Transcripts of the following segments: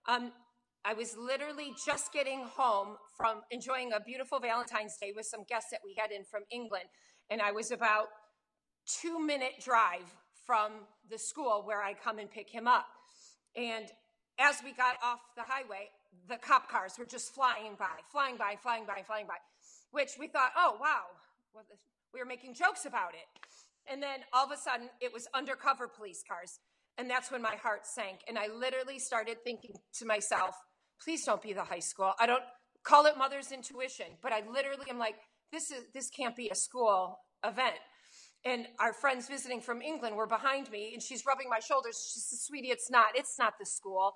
Um, I was literally just getting home from enjoying a beautiful Valentine's Day with some guests that we had in from England. And I was about 2-minute drive from the school where I come and pick him up. And as we got off the highway, the cop cars were just flying by, which we thought, oh, wow, well, we were making jokes about it. And then all of a sudden, it was undercover police cars. And that's when my heart sank. And I literally started thinking to myself, please don't be the high school. I don't call it mother's intuition, but I literally am like, this can't be a school event. And our friends visiting from England were behind me, and she's rubbing my shoulders. She says, sweetie, it's not the school.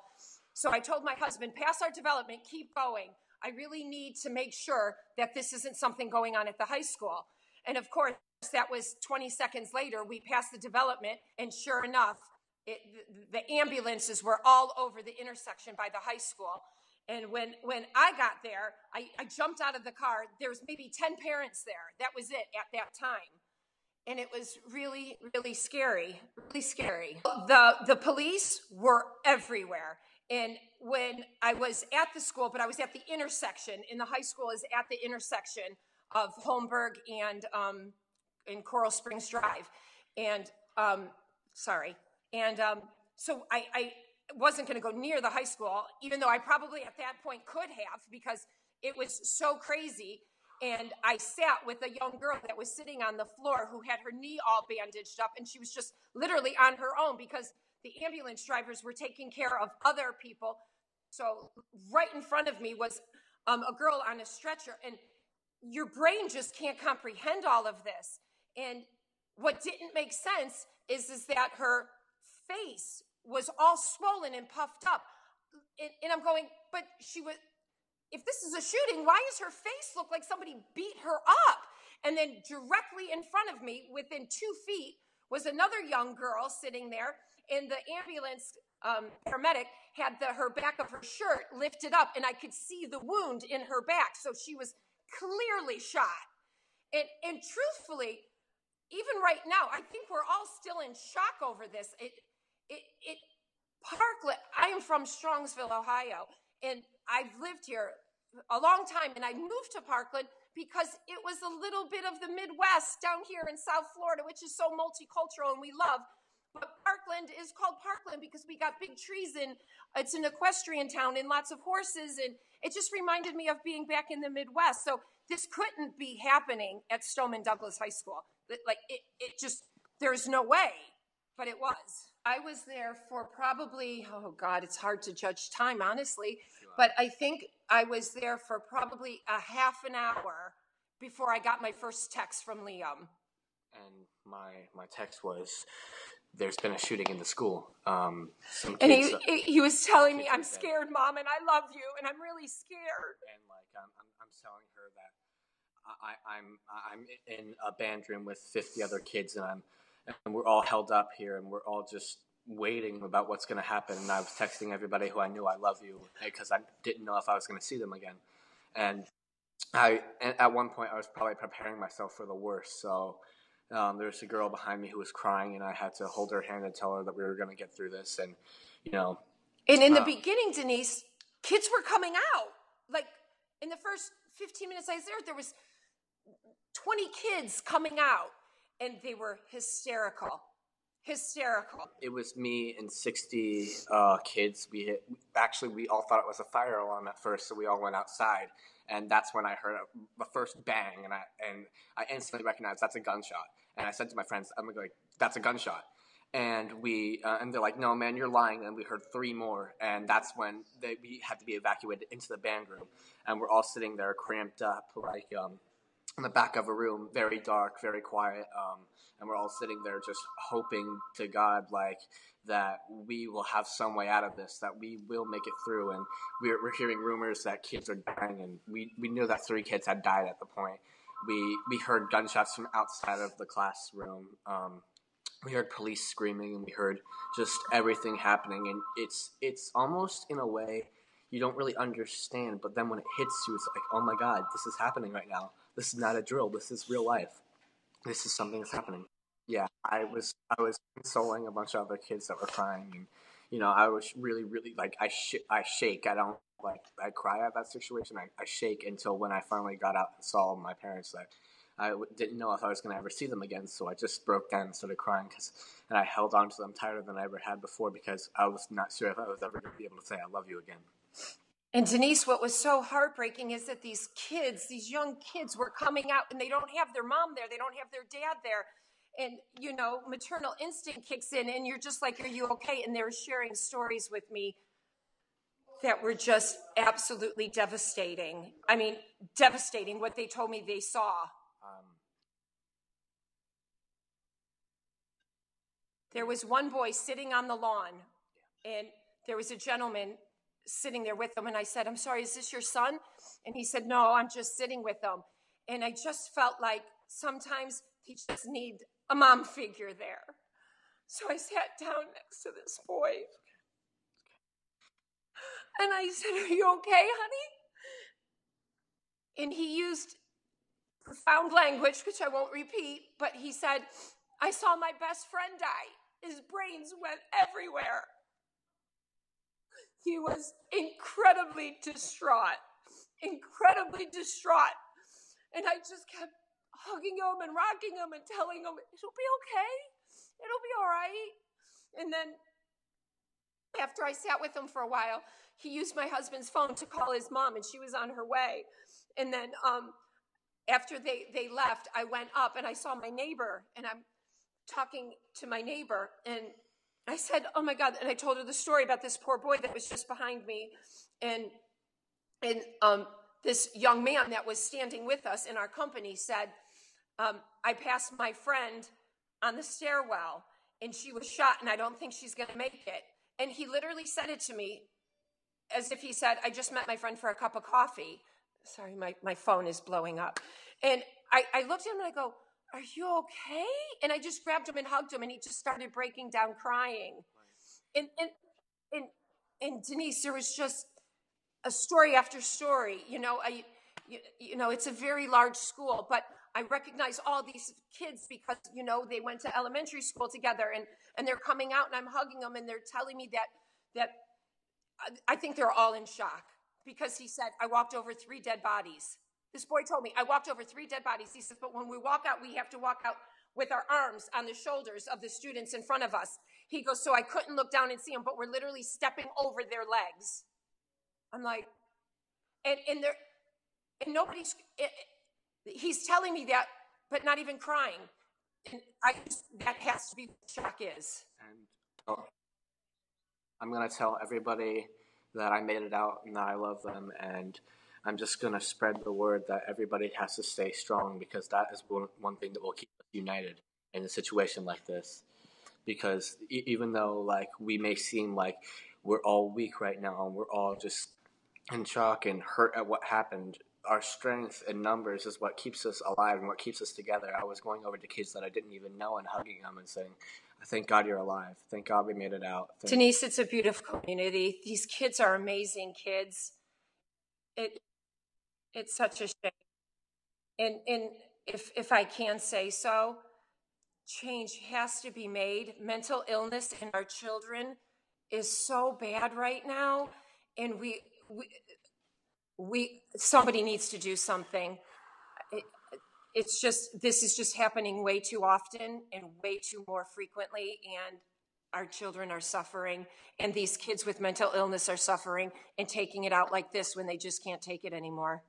So I told my husband, pass our development, keep going. I really need to make sure that this isn't something going on at the high school. And of course, that was 20 seconds later, we passed the development, and sure enough, the ambulances were all over the intersection by the high school. And when I got there, I jumped out of the car. There was maybe 10 parents there. That was it at that time. And it was really, really scary, really scary. The police were everywhere. And when I was at the school, but I was at the intersection, and the high school is at the intersection of Holmberg and Coral Springs Drive. And, so I wasn't going to go near the high school, even though I probably at that point could have, because it was so crazy. And I sat with a young girl that was sitting on the floor who had her knee all bandaged up, and she was just literally on her own because the ambulance drivers were taking care of other people. So right in front of me was a girl on a stretcher, and your brain just can't comprehend all of this. And what didn't make sense is that her face was all swollen and puffed up. And I'm going, but if this is a shooting, why does her face look like somebody beat her up? And then directly in front of me, within 2 feet, was another young girl sitting there, and the ambulance paramedic had her back of her shirt lifted up, and I could see the wound in her back. So she was clearly shot. And truthfully, even right now, I think we're all still in shock over this. Parkland, I am from Strongsville, Ohio, and I've lived here a long time, and I moved to Parkland because it was a little bit of the Midwest down here in South Florida, which is so multicultural and we love. But Parkland is called Parkland because we got big trees, and it's an equestrian town and lots of horses, and it just reminded me of being back in the Midwest. So this couldn't be happening at Stoneman Douglas High School. Like it just, there's no way, but it was. I was there for probably, oh God, it's hard to judge time, honestly, but I think I was there for probably a half an hour before I got my first text from Liam. And my text was, there's been a shooting in the school. And he was telling me, I'm scared, Mom, and I love you, and I'm really scared. And like, I'm telling her that I'm in a band room with 50 other kids, and we're all held up here, and we're all just waiting about what's going to happen. And I was texting everybody who I knew, I love you, because I didn't know if I was going to see them again. And at one point, I was probably preparing myself for the worst. So there was a girl behind me who was crying, and I had to hold her hand and tell her that we were going to get through this. And, And in the beginning, Denise, kids were coming out. Like, in the first 15 minutes I was there was 20 kids coming out. And they were hysterical. It was me and 60 kids. We all thought it was a fire alarm at first, so we all went outside. And that's when I heard the first bang, and I instantly recognized that's a gunshot. And I said to my friends, I'm like, that's a gunshot. And and they're like, no, man, you're lying. And we heard 3 more, and that's when we had to be evacuated into the band room. And we're all sitting there cramped up, like in the back of a room, very dark, very quiet, and we're all sitting there just hoping to God, like, that we will have some way out of this, that we will make it through. And we're hearing rumors that kids are dying, and we knew that 3 kids had died at the point. We heard gunshots from outside of the classroom. We heard police screaming, and we heard just everything happening. And it's almost, in a way, you don't really understand, but then when it hits you, it's like, oh my God, this is happening right now. This is not a drill. This is real life. This is something that's happening. Yeah, I was consoling a bunch of other kids that were crying, and I was really, really like I shake. I don't like I cry at that situation. I shake until when I finally got out and saw my parents that didn't know if I was going to ever see them again. So I just broke down and started crying and I held on to them tighter than I ever had before because I was not sure if I was ever going to be able to say I love you again. And Denise, what was so heartbreaking is that these kids, these young kids, were coming out and they don't have their mom there. They don't have their dad there. And, maternal instinct kicks in and you're just like, are you okay? And they were sharing stories with me that were just absolutely devastating. I mean, devastating what they told me they saw. There was one boy sitting on the lawn, and there was a gentleman sitting there with him. And I said, I'm sorry, is this your son? And he said, no, I'm just sitting with him. And I just felt like sometimes he just need a mom figure there. So I sat down next to this boy. And I said, are you okay, honey? And he used profound language, which I won't repeat, but he said, I saw my best friend die. His brains went everywhere. He was incredibly distraught. And I just kept hugging him and rocking him and telling him, it'll be okay. It'll be all right. And then after I sat with him for a while, he used my husband's phone to call his mom, and she was on her way. And then after they left, I went up and I saw my neighbor, and I'm talking to my neighbor, and I said, oh my God, and I told her the story about this poor boy that was just behind me, and this young man that was standing with us in our company said, I passed my friend on the stairwell, and she was shot, and I don't think she's going to make it. And he literally said it to me as if he said, I just met my friend for a cup of coffee. Sorry, my phone is blowing up. And I looked at him and I go, are you okay? And I just grabbed him and hugged him, and he just started breaking down crying. And Denise, there was just a story after story. It's a very large school, but I recognize all these kids because, they went to elementary school together, and they're coming out, and I'm hugging them, and they're telling me that I think they're all in shock because he said, I walked over 3 dead bodies. This boy told me, I walked over 3 dead bodies. He says, but when we walk out, we have to walk out with our arms on the shoulders of the students in front of us. He goes, so I couldn't look down and see them, but we're literally stepping over their legs. I'm like, and nobody's, he's telling me that, but not even crying. And that has to be what shock is. And I'm going to tell everybody that I made it out and that I love them, and I'm just going to spread the word that everybody has to stay strong, because that is one thing that will keep us united in a situation like this. Because even though we may seem like we're all weak right now and we're all just in shock and hurt at what happened, our strength in numbers is what keeps us alive and what keeps us together. I was going over to kids that I didn't even know and hugging them and saying, thank God you're alive. Thank God we made it out. Denise, it's a beautiful community. These kids are amazing kids. It's such a shame. And if I can say so, change has to be made. Mental illness in our children is so bad right now, and somebody needs to do something. This is just happening way too often and way too more frequently, and our children are suffering, and these kids with mental illness are suffering and taking it out like this when they just can't take it anymore.